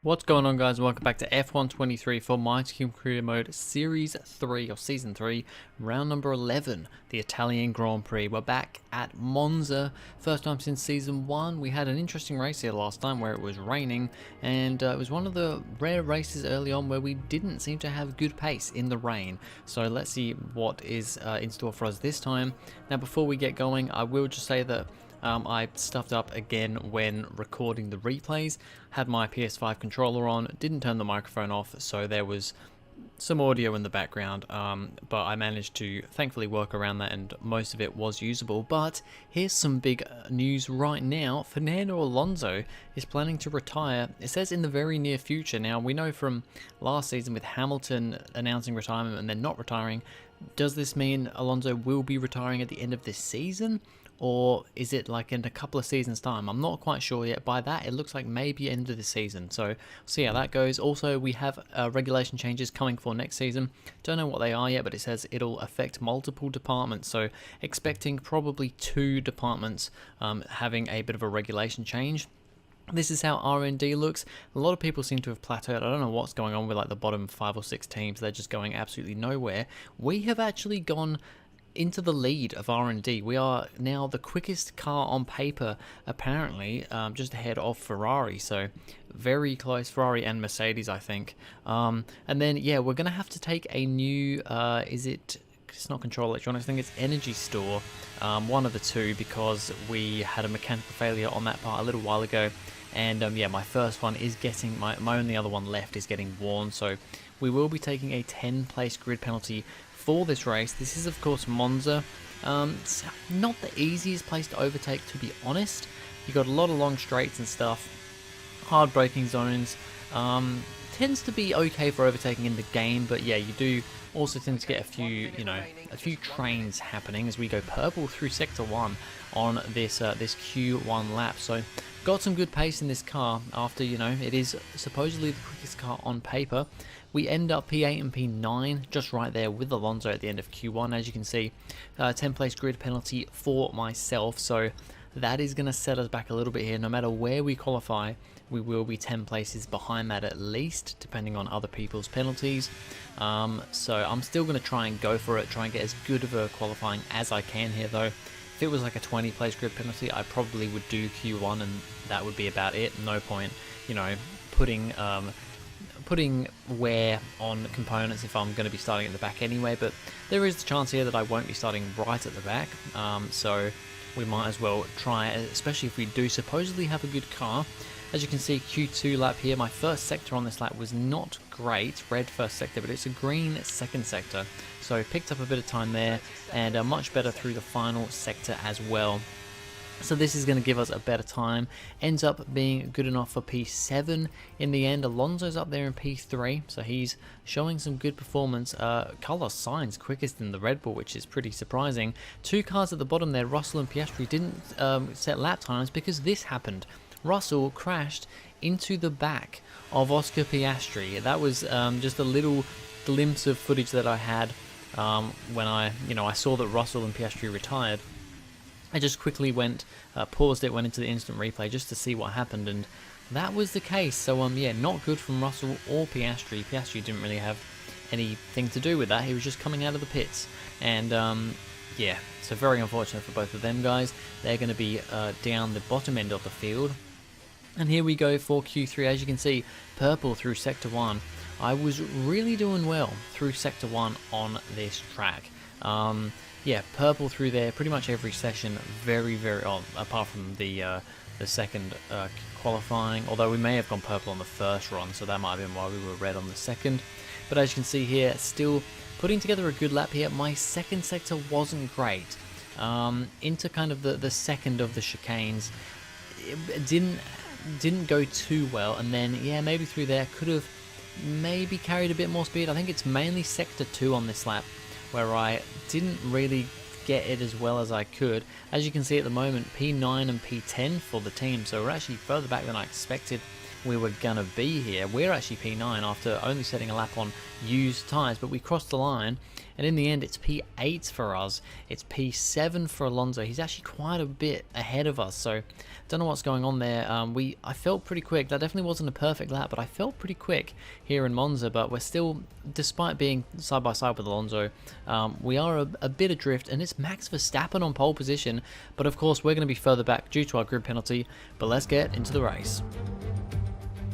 What's going on, guys? Welcome back to F123 for My Team Career Mode Series 3 or Season 3, round number 11, the Italian Grand Prix. We're back at Monza, first time since Season 1. We had an interesting race here last time where it was raining, and it was one of the rare races early on where we didn't seem to have good pace in the rain. So let's see what is in store for us this time. Now, before we get going, I will just say that I stuffed up again when recording the replays, had my PS5 controller on, didn't turn the microphone off, so there was some audio in the background, but I managed to thankfully work around that and most of it was usable. But here's some big news right now. Fernando Alonso is planning to retire, it says in the very near future. Now, we know from last season with Hamilton announcing retirement and then not retiring, does this mean Alonso will be retiring at the end of this season? Or is it like in a couple of seasons time? I'm not quite sure yet. By that, it looks like maybe end of the season. So see how that goes. Also, we have regulation changes coming for next season. Don't know what they are yet, but it says it'll affect multiple departments. So expecting probably 2 departments having a bit of a regulation change. This is how R&D looks. A lot of people seem to have plateaued. I don't know what's going on with like the bottom 5 or 6 teams. They're just going absolutely nowhere. We have actually gone into the lead of R&D. We are now the quickest car on paper, apparently, just ahead of Ferrari. So very close, Ferrari and Mercedes, I think. And then, yeah, we're going to have to take a new, it's not control electronics, I think it's energy store, one of the two, because we had a mechanical failure on that part a little while ago. And yeah, my first one is getting, my only other one left is getting worn. So we will be taking a 10-place grid penalty for this race. This is of course Monza. It's not the easiest place to overtake, to be honest. You've got a lot of long straights and stuff, hard braking zones. Tends to be okay for overtaking in the game, but yeah, you do also tend to get a few trains happening as we go purple through sector 1 on this this Q1 lap. So got some good pace in this car after, it is supposedly the quickest car on paper. We end up P8 and P9 just right there with Alonso at the end of Q1. As you can see, 10-place grid penalty for myself. So that is going to set us back a little bit here. No matter where we qualify, we will be 10 places behind that at least, depending on other people's penalties. So I'm still going to try and go for it, try and get as good of a qualifying as I can here though. If it was like a 20-place grid penalty, I probably would do Q1 and that would be about it. No point, putting wear on components if I'm going to be starting at the back anyway, but there is the chance here that I won't be starting right at the back, so we might as well try, especially if we do supposedly have a good car. As you can see, Q2 lap here, my first sector on this lap was not great, red first sector, but it's a green second sector, so picked up a bit of time there, and much better through the final sector as well. So this is going to give us a better time. Ends up being good enough for P7 in the end. Alonso's up there in P3, so he's showing some good performance. Carlos Sainz quickest in the Red Bull, which is pretty surprising. 2 cars at the bottom there, Russell and Piastri, didn't set lap times because this happened. Russell crashed into the back of Oscar Piastri. That was just a little glimpse of footage that I had when I saw that Russell and Piastri retired. I just quickly paused it, went into the instant replay just to see what happened, and that was the case. So yeah, not good from Russell or Piastri. Piastri didn't really have anything to do with that. He was just coming out of the pits, and yeah, so very unfortunate for both of them guys. They're going to be down the bottom end of the field. And here we go for Q3. As you can see, purple through sector 1. I was really doing well through sector 1 on this track. Yeah, purple through there pretty much every session, very, apart from the second qualifying, although we may have gone purple on the first run, so that might have been why we were red on the second. But as you can see here, still putting together a good lap here. My second sector wasn't great. Into kind of the second of the chicanes, it didn't go too well, and then yeah, maybe through there could have maybe carried a bit more speed. I think it's mainly sector 2 on this lap where I didn't really get it as well as I could. As you can see at the moment, P9 and P10 for the team, so we're actually further back than I expected we were gonna be here. We're actually P9 after only setting a lap on used tyres, but we crossed the line and in the end it's P8 for us, it's P7 for Alonso. He's actually quite a bit ahead of us, so don't know what's going on there. I felt pretty quick. That definitely wasn't a perfect lap, but I felt pretty quick here in Monza. But we're still, despite being side by side with Alonso, we are a bit adrift, and it's Max Verstappen on pole position. But of course, we're going to be further back due to our grid penalty. But let's get into the race.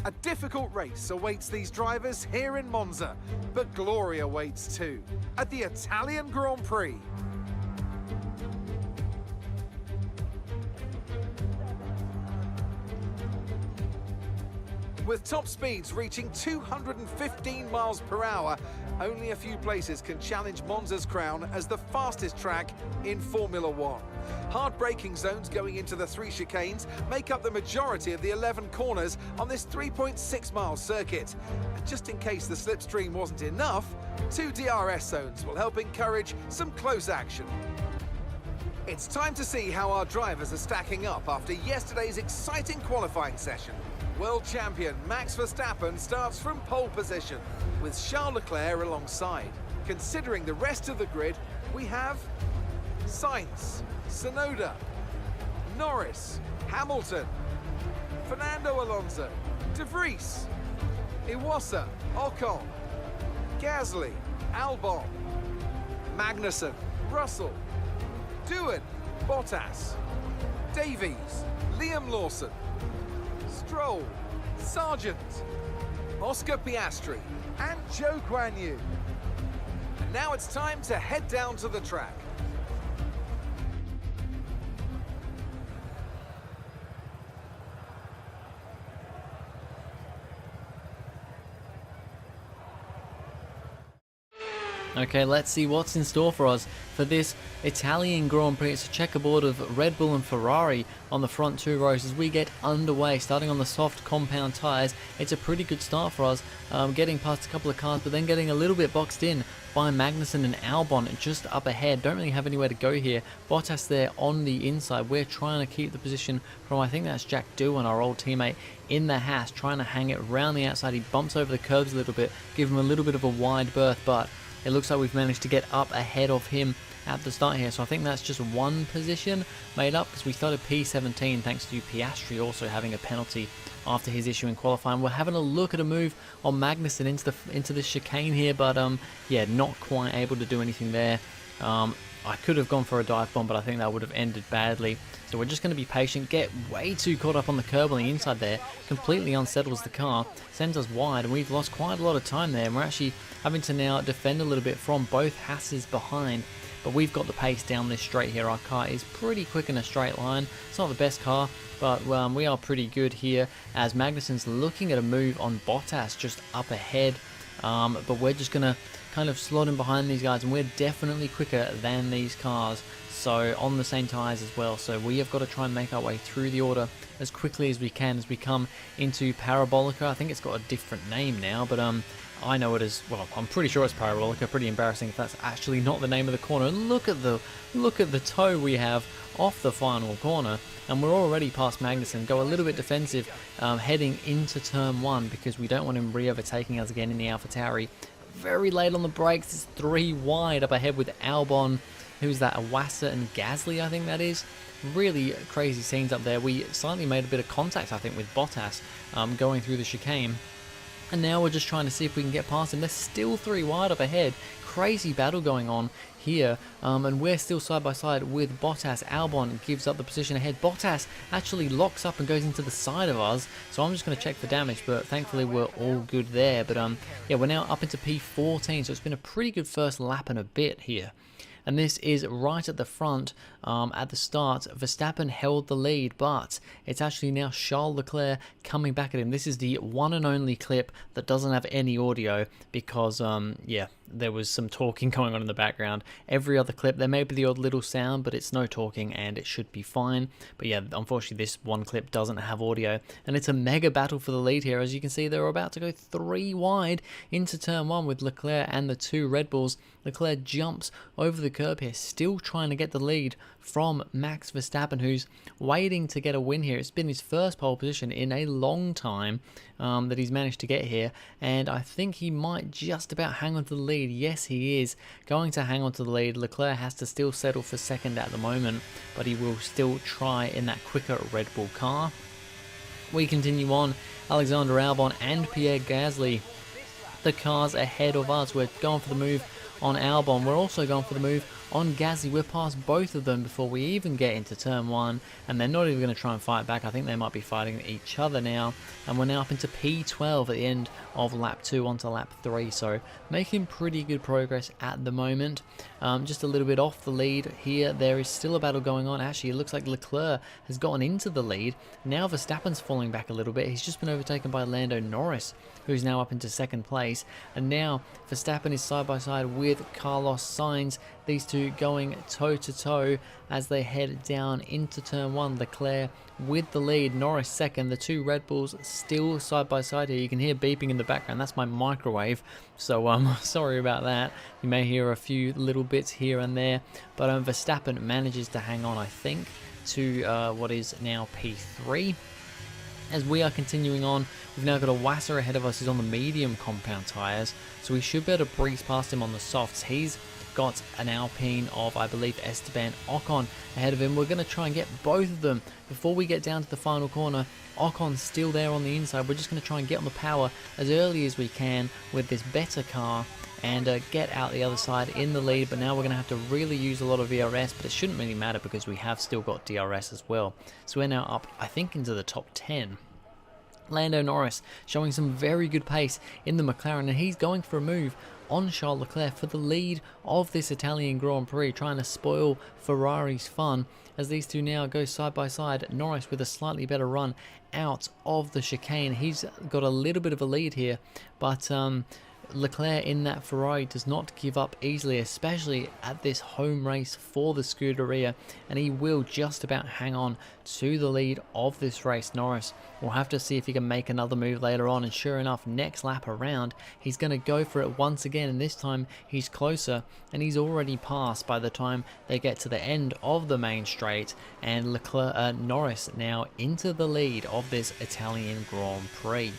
A difficult race awaits these drivers here in Monza, but glory awaits too at the Italian Grand Prix. With top speeds reaching 215 miles per hour, only a few places can challenge Monza's crown as the fastest track in Formula One. Hard braking zones going into the 3 chicanes make up the majority of the 11 corners on this 3.6 mile circuit. And just in case the slipstream wasn't enough, 2 DRS zones will help encourage some close action. It's time to see how our drivers are stacking up after yesterday's exciting qualifying session. World champion Max Verstappen starts from pole position, with Charles Leclerc alongside. Considering the rest of the grid, we have Sainz, Tsunoda, Norris, Hamilton, Fernando Alonso, De Vries, Iwasa, Ocon, Gasly, Albon, Magnussen, Russell, Doohan, Bottas, Davies, Liam Lawson, Stroll, Sargent, Oscar Piastri, and Zhou Guanyu. And now it's time to head down to the track. Okay, let's see what's in store for us for this Italian Grand Prix. It's a checkerboard of Red Bull and Ferrari on the front 2 rows as we get underway, starting on the soft compound tyres. It's a pretty good start for us, getting past a couple of cars, but then getting a little bit boxed in by Magnussen and Albon just up ahead. Don't really have anywhere to go here. Bottas there on the inside. We're trying to keep the position from, I think that's Jack Doohan, our old teammate, in the Haas, trying to hang it around the outside. He bumps over the curbs a little bit, give him a little bit of a wide berth, but it looks like we've managed to get up ahead of him at the start here. So I think that's just one position made up, because we started P17 thanks to Piastri also having a penalty after his issue in qualifying. We're having a look at a move on Magnussen into the chicane here, but yeah, not quite able to do anything there. I could have gone for a dive bomb, but I think that would have ended badly. So we're just going to be patient, get way too caught up on the curb on the inside there, completely unsettles the car, sends us wide, and we've lost quite a lot of time there, and we're actually having to now defend a little bit from both Hasses behind. But we've got the pace down this straight here. Our car is pretty quick in a straight line. It's not the best car, but we are pretty good here, as Magnussen's looking at a move on Bottas just up ahead. But we're just going to kind of slot in behind these guys, and we're definitely quicker than these cars, so on the same tyres as well. So we have got to try and make our way through the order as quickly as we can as we come into Parabolica. I think it's got a different name now, but I know it as, well, I'm pretty sure it's Parabolica. Pretty embarrassing if that's actually not the name of the corner. And look at the toe we have off the final corner, and we're already past Magnussen. Go a little bit defensive heading into turn 1, because we don't want him re-overtaking us again in the AlphaTauri. Very late on the brakes. It's 3 wide up ahead with Albon. Who's that? Iwasa and Gasly, I think that is. Really crazy scenes up there. We slightly made a bit of contact, I think, with Bottas going through the chicane. And now we're just trying to see if we can get past him. There's still 3 wide up ahead. Crazy battle going on here. And we're still side by side with Bottas. Albon gives up the position ahead. Bottas actually locks up and goes into the side of us. So I'm just going to check for damage, but thankfully we're all good there. But yeah, we're now up into P14. So it's been a pretty good first lap and a bit here. And this is right at the front. At the start, Verstappen held the lead, but it's actually now Charles Leclerc coming back at him. This is the one and only clip that doesn't have any audio, because yeah, there was some talking going on in the background. Every other clip, there may be the odd little sound, but it's no talking and it should be fine. But yeah, unfortunately this one clip doesn't have audio, and it's a mega battle for the lead here. As you can see, they're about to go 3 wide into turn 1 with Leclerc and the 2 Red Bulls. Leclerc jumps over the curb here, still trying to get the lead from Max Verstappen, who's waiting to get a win here. It's been his first pole position in a long time. that he's managed to get here, and I think he might just about hang on to the lead. Yes, he is going to hang on to the lead. Leclerc has to still settle for second at the moment, but he will still try in that quicker Red Bull car. We continue on. Alexander Albon and Pierre Gasly, the cars ahead of us. We're going for the move on Albon. We're also going for the move on Gasly. We're past both of them before we even get into turn 1, and they're not even going to try and fight back. I think they might be fighting each other now, and we're now up into P12 at the end of lap 2 onto lap 3, so making pretty good progress at the moment. Just a little bit off the lead here. There is still a battle going on. Actually, it looks like Leclerc has gotten into the lead. Now Verstappen's falling back a little bit. He's just been overtaken by Lando Norris, who's now up into second place, and now Verstappen is side by side with Carlos Sainz. These two going toe to toe as they head down into turn 1. Leclerc with the lead, Norris second. The two Red Bulls still side by side here. You can hear beeping in the background. That's my microwave, so sorry about that. You may hear a few little bits here and there, but Verstappen manages to hang on, I think, to what is now P3. As we are continuing on, we've now got a Wasser ahead of us who's on the medium compound tyres, so we should be able to breeze past him on the softs. He's got an Alpine of, I believe, Esteban Ocon ahead of him. We're going to try and get both of them before we get down to the final corner. Ocon's still there on the inside. We're just going to try and get on the power as early as we can with this better car and get out the other side in the lead. But now we're going to have to really use a lot of ERS, but it shouldn't really matter because we have still got DRS as well. So we're now up, I think, into the top 10. Lando Norris showing some very good pace in the McLaren, and he's going for a move on Charles Leclerc for the lead of this Italian Grand Prix, trying to spoil Ferrari's fun as these two now go side by side. Norris with a slightly better run out of the chicane. He's got a little bit of a lead here, but Leclerc in that Ferrari does not give up easily, especially at this home race for the Scuderia, and he will just about hang on to the lead of this race. Norris will have to see if he can make another move later on, and sure enough, next lap around, he's going to go for it once again, and this time he's closer, and he's already passed by the time they get to the end of the main straight, and Norris now into the lead of this Italian Grand Prix.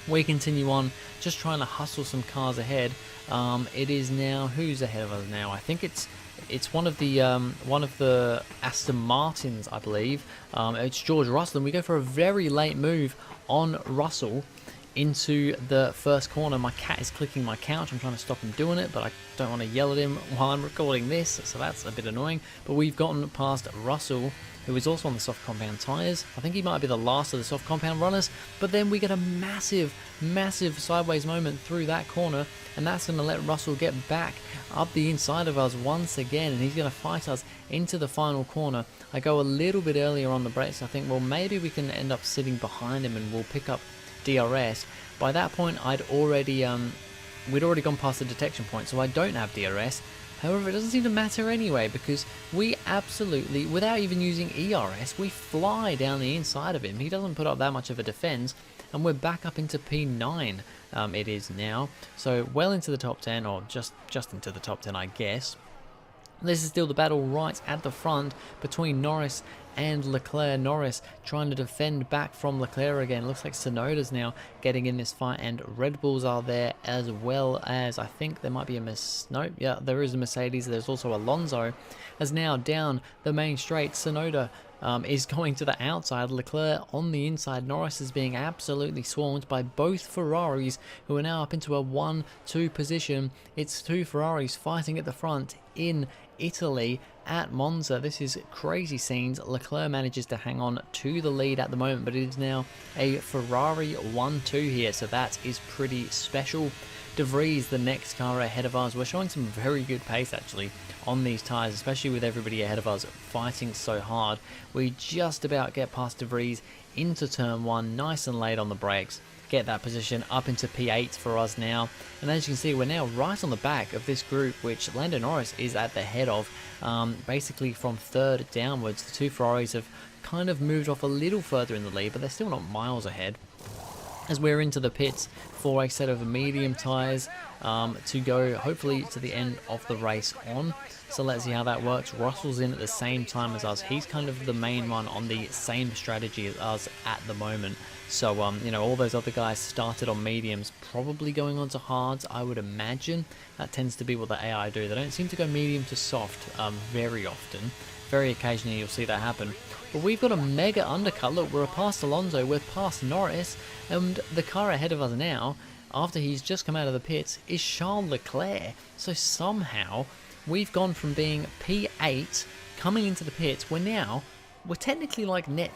We continue on, just trying to hustle some cars ahead. It is now, who's ahead of us now? I think it's one of the Aston Martins, I believe. It's George Russell, and we go for a very late move on Russell into the first corner. My cat is clicking my couch. I'm trying to stop him doing it, but I don't want to yell at him while I'm recording this, so that's a bit annoying. But we've gotten past Russell, who is also on the soft compound tyres. I think he might be the last of the soft compound runners, but then we get a massive sideways moment through that corner, and that's going to let Russell get back up the inside of us once again, and he's going to fight us into the final corner. I go a little bit earlier on the brakes. I think, well, maybe we can end up sitting behind him and we'll pick up DRS. By that point, we'd already gone past the detection point, so I don't have DRS. However, it doesn't seem to matter anyway, because we absolutely, without even using ERS, we fly down the inside of him. He doesn't put up that much of a defense, and we're back up into P9 it is now. So well into the top 10, or just into the top 10, I guess. This is still the battle right at the front between Norris and Leclerc. Norris trying to defend back from Leclerc again. Looks like Tsunoda's now getting in this fight, and Red Bulls are there, as well as, I think there might be there is a Mercedes. There's also Alonso. As now down the main straight, Tsunoda is going to the outside, Leclerc on the inside. Norris is being absolutely swarmed by both Ferraris, who are now up into a 1-2 position. It's two Ferraris fighting at the front in Italy at Monza. This is crazy scenes. Leclerc manages to hang on to the lead at the moment, but it is now a Ferrari 1-2 here, so that is pretty special. De Vries, the next car ahead of us. We're showing some very good pace actually on these tyres, especially with everybody ahead of us fighting so hard. We just about get past De Vries into turn 1, nice and late on the brakes. Get that position up into P8 for us now, and as you can see, we're now right on the back of this group, which Lando Norris is at the head of. Basically from third downwards, the two Ferraris have kind of moved off a little further in the lead, but they're still not miles ahead. As we're into the pits for a set of medium tyres to go hopefully to the end of the race on. So let's see how that works. Russell's in at the same time as us. He's kind of the main one on the same strategy as us at the moment. So, you know, all those other guys started on mediums, probably going on to hards, I would imagine. That tends to be what the AI do. They don't seem to go medium to soft very often. Very occasionally you'll see that happen. But we've got a mega undercut. Look, we're past Alonso, we're past Norris, and the car ahead of us now, after he's just come out of the pits, is Charles Leclerc. So somehow, we've gone from being P8, coming into the pits, we're technically like net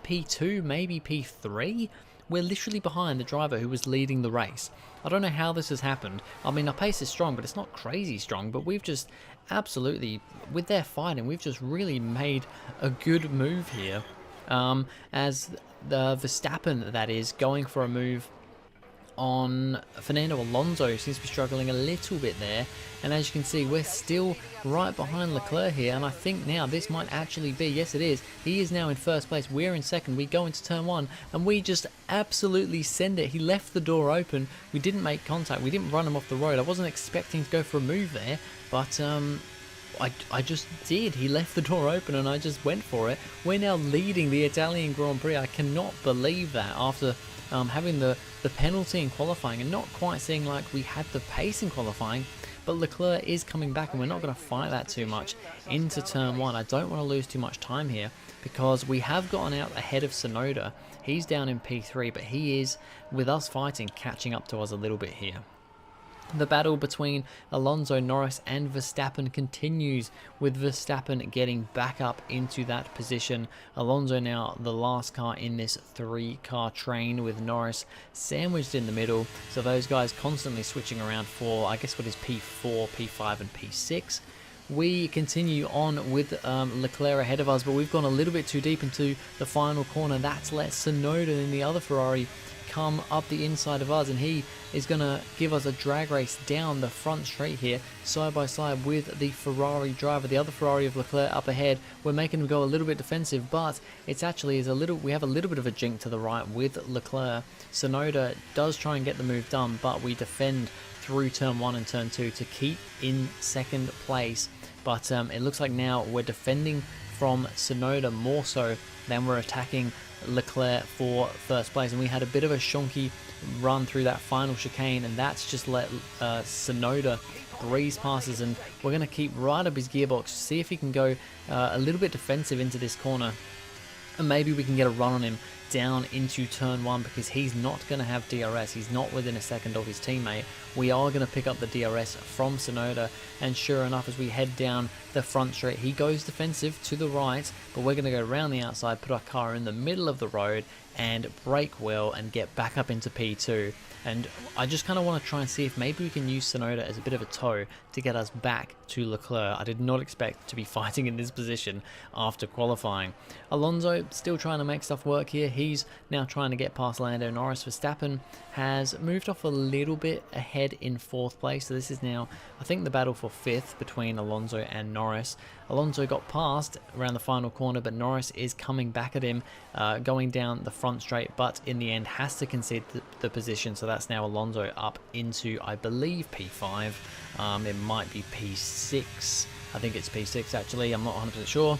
P2, maybe P3. We're literally behind the driver who was leading the race. I don't know how this has happened. I mean, our pace is strong, but it's not crazy strong. But we've just absolutely, with their fighting, we've just really made a good move here. As the Verstappen, that is, going for a move on Fernando Alonso, who seems to be struggling a little bit there. And as you can see, we're still right behind Leclerc here, and I think now this might actually be, yes it is, he is now in first place, we're in second, we go into turn one, and we just absolutely send it. He left the door open, we didn't make contact, we didn't run him off the road. I wasn't expecting to go for a move there, but I just did. He left the door open and I just went for it. We're now leading the Italian Grand Prix. I cannot believe that after having the penalty in qualifying and not quite seeing like we had the pace in qualifying, but Leclerc is coming back and we're not going to fight that too much into turn one. I don't want to lose too much time here because we have gotten out ahead of Tsunoda. He's down in P3, but he is, with us fighting, catching up to us a little bit here. The battle between Alonso, Norris and Verstappen continues, with Verstappen getting back up into that position. Alonso now the last car in this 3-car train, with Norris sandwiched in the middle. So those guys constantly switching around for, I guess, what is P4, P5 and P6. We continue on with Leclerc ahead of us, but we've gone a little bit too deep into the final corner. That's let Tsunoda in the other Ferrari come up the inside of us, and he is going to give us a drag race down the front straight here, side by side with the Ferrari driver. The other Ferrari of Leclerc up ahead, we're making him go a little bit defensive, but it's actually we have a little bit of a jink to the right with Leclerc. Tsunoda does try and get the move done, but we defend through turn 1 and turn 2 to keep in second place. But it looks like now we're defending from Tsunoda more so than we're attacking Leclerc for first place, and we had a bit of a shonky run through that final chicane, and that's just let Tsunoda breeze past us, and we're going to keep right up his gearbox, see if he can go a little bit defensive into this corner, and maybe we can get a run on him down into turn 1, because he's not going to have DRS. He's not within a second of his teammate. We are going to pick up the DRS from Tsunoda, and sure enough, as we head down the front straight, he goes defensive to the right, but we're going to go around the outside, put our car in the middle of the road and brake well and get back up into P2. And I just kind of want to try and see if maybe we can use Tsunoda as a bit of a tow to get us back to Leclerc. I did not expect to be fighting in this position after qualifying. Alonso still trying to make stuff work here. He's now trying to get past Lando Norris. Verstappen has moved off a little bit ahead in 4th place. So this is now, I think, the battle for 5th between Alonso and Norris. Alonso got past around the final corner, but Norris is coming back at him, going down the front straight, but in the end has to concede the position. So that's now Alonso up into, I believe, P5. It might be P6. I think it's P6 actually. I'm not 100% sure.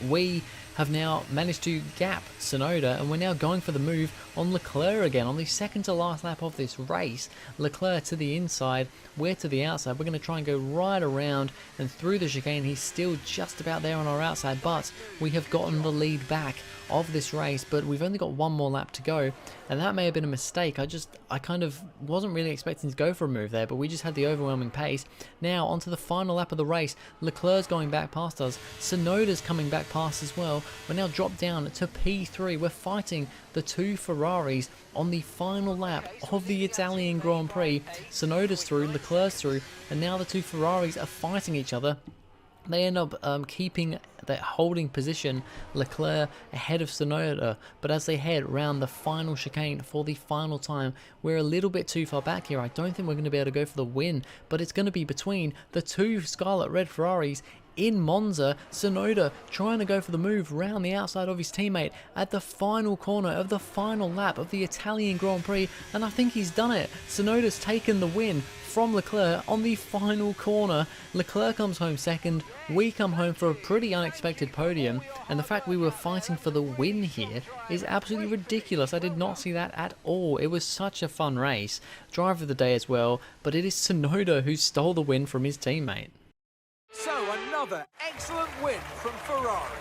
We have now managed to gap Tsunoda, and we're now going for the move on Leclerc again on the second to last lap of this race. Leclerc to the inside, we're to the outside. We're going to try and go right around and through the chicane. He's still just about there on our outside, but we have gotten the lead back of this race, but we've only got one more lap to go, and that may have been a mistake. I kind of wasn't really expecting to go for a move there, but we just had the overwhelming pace. Now onto the final lap of the race. Leclerc's going back past us, Tsunoda's coming back past as well. We're now dropped down to P3. We're fighting the 2 Ferraris on the final lap of the Italian Grand Prix. Tsunoda's through, Leclerc's through, and now the 2 Ferraris are fighting each other. They end up keeping that holding position, Leclerc ahead of Tsunoda, but as they head round the final chicane for the final time, we're a little bit too far back here. I don't think we're going to be able to go for the win, but it's going to be between the 2 Scarlet Red Ferraris in Monza, Tsunoda trying to go for the move round the outside of his teammate at the final corner of the final lap of the Italian Grand Prix, and I think he's done it. Tsunoda's taken the win from Leclerc on the final corner. Leclerc comes home second, we come home for a pretty unexpected podium, and the fact we were fighting for the win here is absolutely ridiculous. I did not see that at all. It was such a fun race. Driver of the day as well, but it is Tsunoda who stole the win from his teammate. So another excellent win from Ferrari.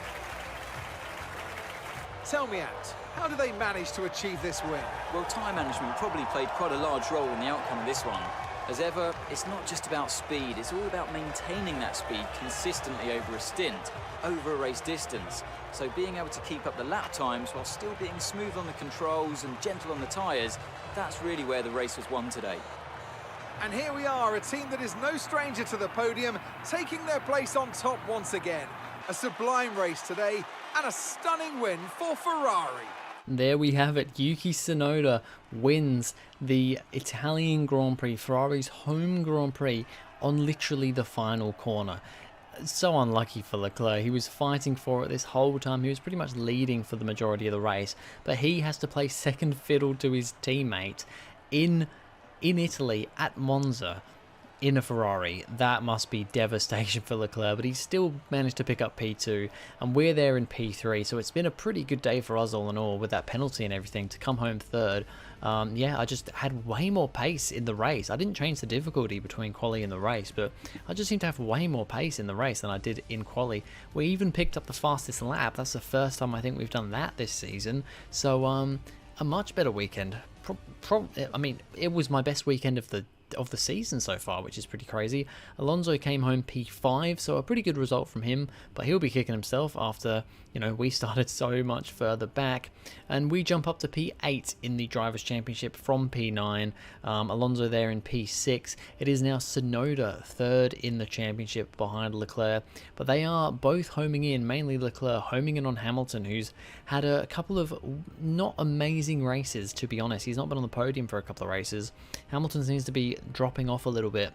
Tell me, Ant, how do they manage to achieve this win? Well, tyre management probably played quite a large role in the outcome of this one. As ever, it's not just about speed, it's all about maintaining that speed consistently over a stint, over a race distance. So being able to keep up the lap times while still being smooth on the controls and gentle on the tyres, that's really where the race was won today. And here we are, a team that is no stranger to the podium, taking their place on top once again. A sublime race today, and a stunning win for Ferrari. There we have it. Yuki Tsunoda wins the Italian Grand Prix, Ferrari's home Grand Prix, on literally the final corner. So unlucky for Leclerc. He was fighting for it this whole time. He was pretty much leading for the majority of the race, but he has to play second fiddle to his teammate in Italy at Monza in a Ferrari. That must be devastation for Leclerc, but he still managed to pick up P2, and we're there in P3, so it's been a pretty good day for us all in all, with that penalty and everything, to come home third. Yeah, I just had way more pace in the race. I didn't change the difficulty between quali and the race, but I just seem to have way more pace in the race than I did in quali. We even picked up the fastest lap. That's the first time I think we've done that this season, so a much better weekend. I mean, it was my best weekend of the season so far, which is pretty crazy. Alonso came home P5, so a pretty good result from him, but he'll be kicking himself after, you know, we started so much further back, and we jump up to P8 in the Drivers' Championship from P9. Alonso there in P6. It is now Tsunoda third in the championship behind Leclerc, but they are both homing in, mainly Leclerc homing in on Hamilton, who's had a couple of not amazing races, to be honest. He's not been on the podium for a couple of races. Hamilton seems to be dropping off a little bit.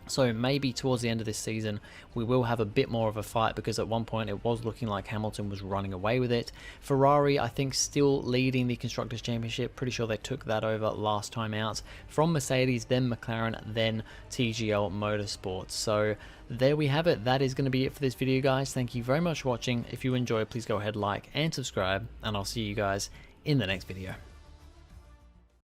So maybe towards the end of this season we will have a bit more of a fight, because at one point it was looking like Hamilton was running away with it. Ferrari, I think, still leading the Constructors' Championship. Pretty sure they took that over last time out from Mercedes, then McLaren, then TGL Motorsports. So there we have it. That is going to be it for this video, guys. Thank you very much for watching. If you enjoyed, please go ahead, like and subscribe, and I'll see you guys in the next video.